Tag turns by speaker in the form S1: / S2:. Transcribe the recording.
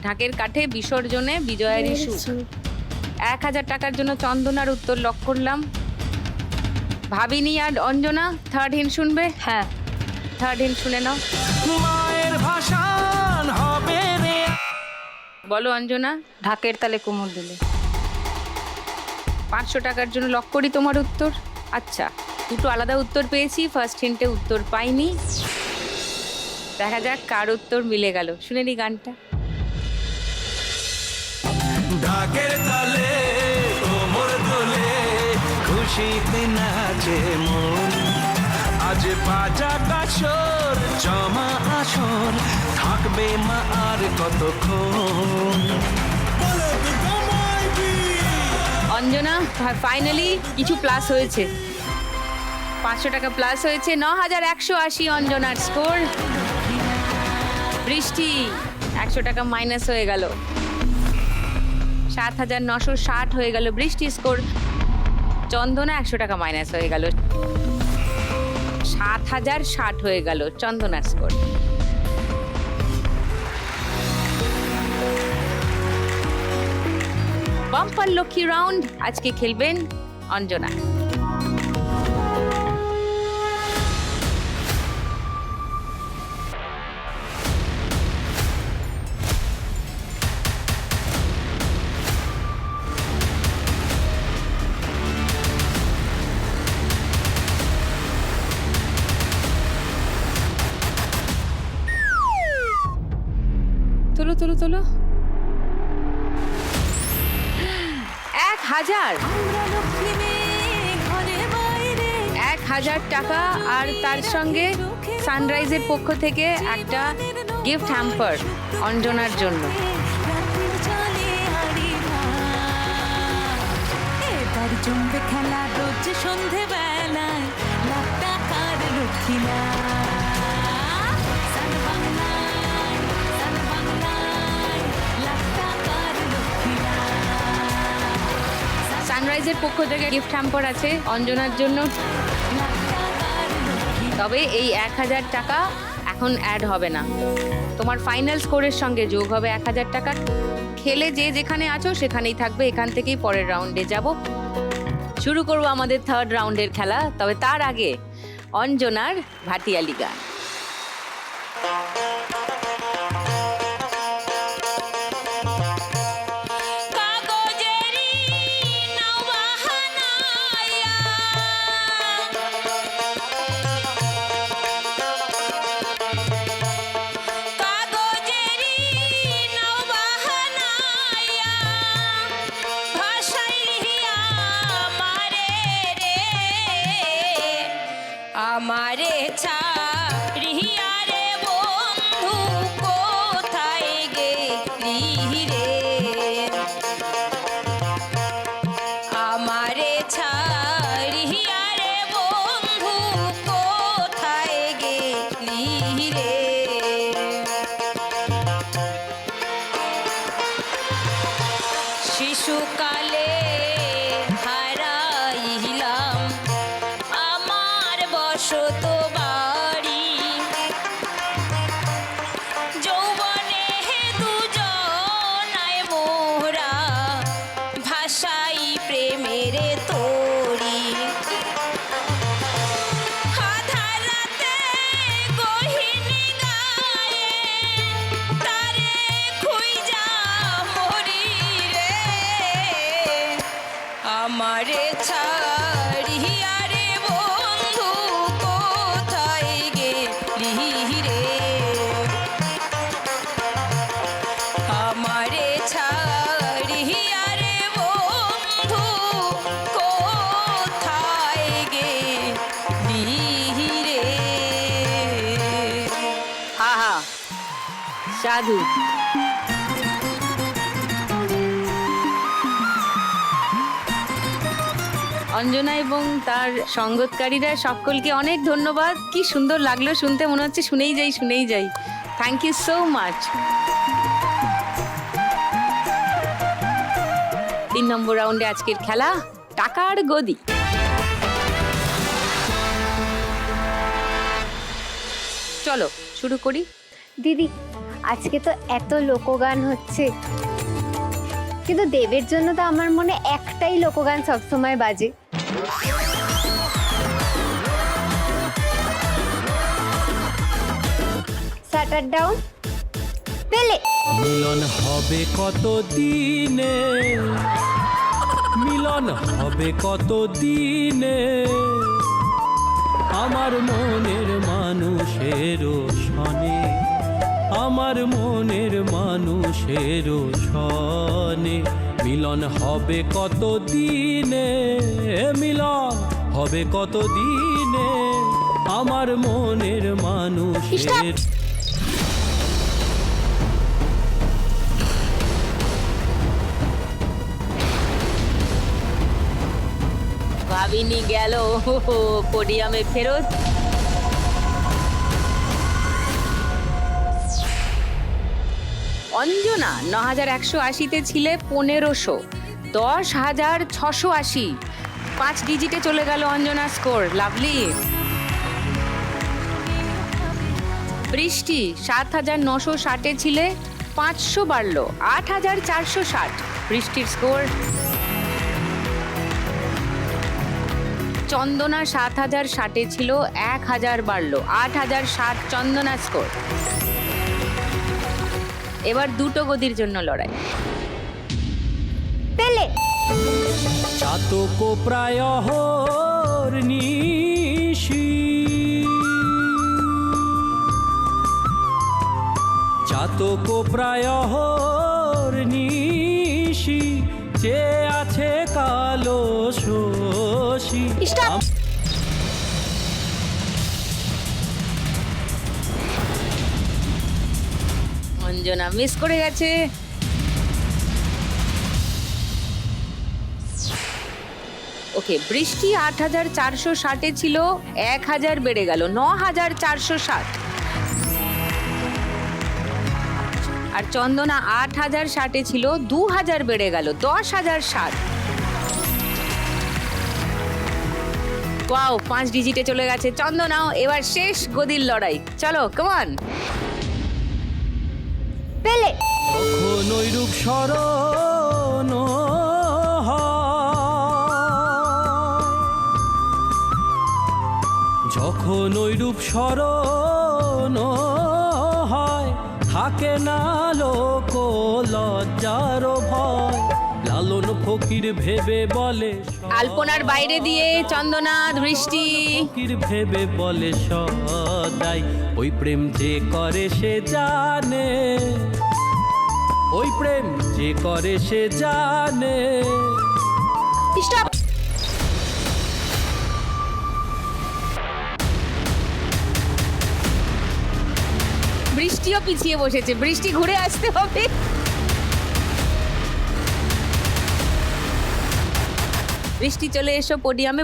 S1: ঢাকের কাঠে বিসর্জনে বিজয়ের ইস্যু। 1000 টাকার জন্য চন্দনার উত্তর লক করলাম। ভাবিনি আর অঞ্জনা থার্ড হিন্ট শুনবে।
S2: হ্যাঁ,
S1: থার্ড হিন্ট শুনে নাও।
S3: মায়ের ভাষান হবে রে।
S1: বলো অঞ্জনা।
S2: ঢাকের তালে কোমর দিলে।
S1: 500 টাকার জন্য লক করি তোমার উত্তর। আচ্ছা, দুটো আলাদা উত্তর পেয়েছি, ফার্স্ট হিন্টে উত্তর পাইনি। দেখা যাক কার উত্তর মিলে গেল। শুনে নি গানটা।
S3: ঢাকের তালে কোমর দোলে খুশিতে নাচে মন। আজ বাজা কাশর জমা আসর থাকবে মা আর কতক্ষণ।
S1: অঞ্জনা ফাইনালি কিছু প্লাস হয়েছে। 500 টাকা প্লাস হয়েছে। 9180 অঞ্জনার স্কোর। বৃষ্টি 100 টাকা মাইনাস হয়ে গেল। 7960 হয়ে গেল বৃষ্টি স্কোর। চন্দনা 100 টাকা মাইনাস হয়ে গেল। 7060 হয়ে গেল চন্দনার স্কোর। বাম্পার লক্ষ্মী রাউন্ড আজকে খেলবেন অঞ্জনা। তোলো তোলো তোলো। 1000 টাকা আর তার সঙ্গে সানরাইজের পক্ষ থেকে একটা গিফট হ্যাম্পার অঞ্জনার জন্য।
S4: জমবে খেলা রোজ সন্ধে বেলায় লাখ টাকার লক্ষ্মীরা।
S1: সানরাইজের পক্ষ থেকে গিফট হ্যাম্পার আছে অঞ্জনার জন্য। তবে এই 1000 টাকা এখন অ্যাড হবে না, তোমার ফাইনাল স্কোরের সঙ্গে যোগ হবে 1000 টাকা। খেলে যে যেখানে আছো সেখানেই থাকবে। এখান থেকেই পরের রাউন্ডে যাব। শুরু করব আমাদের থার্ড রাউন্ডের খেলা। তবে তার আগে অঞ্জনার ভাটিয়ালি গান।
S4: আমারে ছাড়িয়া রে বন্ধু কোথায় গেলি রে। আমারে ছাড়িয়া রে বন্ধু কোথায় গেলি রে। শিশুকালে হারাইলাম আমার বসত বাড়ি। যৌবনে দুজনায় মোরা ভাষাই প্রেমের তোরি। আধার রাতে গহিনী গায়ে তারে খুঁজা মরি রে। আমারে ছাড়িয়া রে বন্ধু কোথায় গেলি রে। আমারে ছাড়িয়া রে বন্ধু কোথায় গেলি রে।
S1: হা হা, সাধু। অঞ্জনা এবং তার সঙ্গতকারীরা সকলকে অনেক ধন্যবাদ। কি সুন্দর লাগলো শুনতে, মনে হচ্ছে শুনেই যাই শুনেই যাই। Thank you so much. 3 নম্বর রাউন্ডে আজকের খেলা টাকার গদি। চলো শুরু করি।
S2: দিদি আজকে তো এত লোকগান হচ্ছে, কিন্তু দেবের জন্য তো আমার মনে একটাই লোকগান সবসময় বাজে। শাটার ডাউন, পেলে।
S3: মিলন হবে কত দিনে, মিলন হবে কত দিনে, আমার মনের মানুষের সনে, আমার মনের মানুষের সনে। মিলন হবে কত দিনে, মিলন হবে কত দিনে, আমার মনের মানুষের।
S1: ভাবিনি গেল পোডিয়ামে ফেরত। অঞ্জনা ৯,১৮০-তে ছিলে ১৫০০, ১০,৬৮০, 5 ডিজিটে চলে গেল অঞ্জনা স্কোর। লাভলি। বৃষ্টি ৭,৯৬০-এ ছিলে, 500 বাড়লো, ৮,৪৬০ বৃষ্টির স্কোর। চন্দনা ৭,০৬০-এ ছিল, ১,০০০ বাড়লো, ৮,০৬০ চন্দনা স্কোর। এবার দুটো গদির জন্য লড়াই।
S2: পেলে।
S3: চাতক প্রায় নিশি, চাতক প্রায় নিশি, যে আছে কালো শশী।
S2: Stop!
S1: অঞ্জনা মিস করে গেছে। ওকে, বৃষ্টি ৮,৪৬০-এ ছিল, ১,০০০ বেড়ে গেল, ৯,৪৬০। আর চন্দনা ৮,০৬০-এ ছিল, ২,০০০ বেড়ে গেল, ১০,০০৭। ওয়াও, 5 ডিজিটে চলে গেছে চন্দনাও। এবার শেষ গদির লড়াই, চলো কমান।
S2: পেলে।
S3: যখন ওই রূপ স্মরণ হয়, যখন ওই রূপ স্মরণ হয়, থাকে না লোক লজ্জার ভয়। লালন ফকির ভেবে বলে,
S1: আলপনার বাইরে দিয়ে চন্দনা বৃষ্টি।
S3: ফকির ভেবে বলে সদাই, ওই প্রেম যে করে সে জানে, ওই প্রেম যে করে সে জানে।
S2: Stop!
S1: বৃষ্টিও পিছিয়ে বসেছে, বৃষ্টি ঘুরে আসতে হবে। বৃষ্টি চলে এসো পোডিয়ামে।